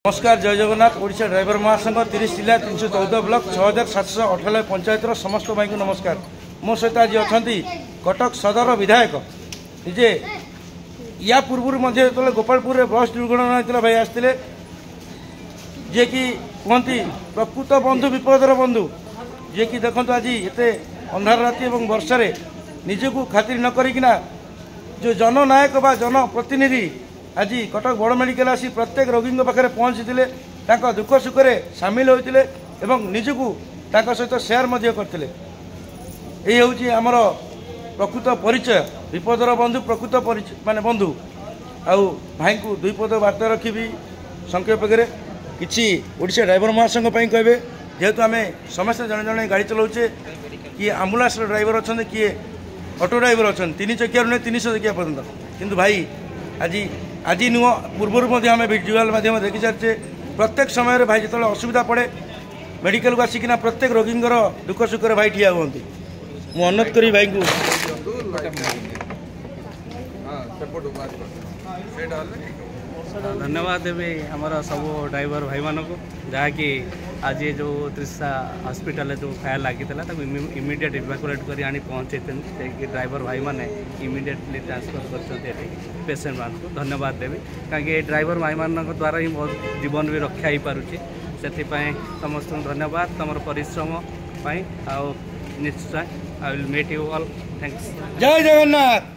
नमस्कार जय जगन्नाथ ओडिशा ड्राइवर महासंघ 30 जिला 314 ब्लॉक 6798 पंचायत समस्त भाई को नमस्कार। मो सहित आज अच्छा कटक सदर विधायक निजे या पूर्व जो गोपालपुर बस दुर्घटना होता भाई आसते जे कि कहती प्रकृत बंधु विपदर बंधु जे कि देखो आज एत अंधार राति और वर्षा निजक खातिर न करना जो जननायक बा जनप्रतिनिधि आज कटक बड़ मेडिकल आसी प्रत्येक रोगी पाखे पहुँची दुख सुखे सामिल होते निजकू सहित सेयार करते यही हूँ आमर प्रकृत परिचय विपदर बंधु प्रकृत परिचय माने बंधु आउ भाई को दुई पद वार्ता रखी संक्षेप किसी ओडिशा ड्राइवर महासंघ कहे जेहेतु आम समस्त जड़े जड़े गाड़ी चलाऊे किए आम्बुलांस ड्राइवर अच्छा किए ऑटो ड्राइवर अच्छा 3 चकिया नुहे 300 चकिया पर्यटन किंतु भाई आज आज नुह पूर्वर आम भिजुआल माध्यम देखी सारे प्रत्येक समय भाई जो असुविधा पड़े मेडिकल को आसिकिना प्रत्येक रोगी दुख सुख भाई ठिया हुआ मु अनुरोध करी भाई को धन्यवाद देवी आमर सब ड्राइवर भाई मान को जहाँकि आज जो त्रिशा हॉस्पिटल जो फायर लगी इमिडिएट इवाकुएट कर आनी पहुँचे ड्राइवर भाई मैंने इमिडिएटली ट्रांसफर कर पेसेंट मान को धन्यवाद देवी कहीं ड्राइवर भाई मान द्वारा ही बहुत जीवन भी रक्षा हो पारुची से समस्त धन्यवाद तुम परिश्रम निश्चय I will meet you all thanks. जय जगन्नाथ।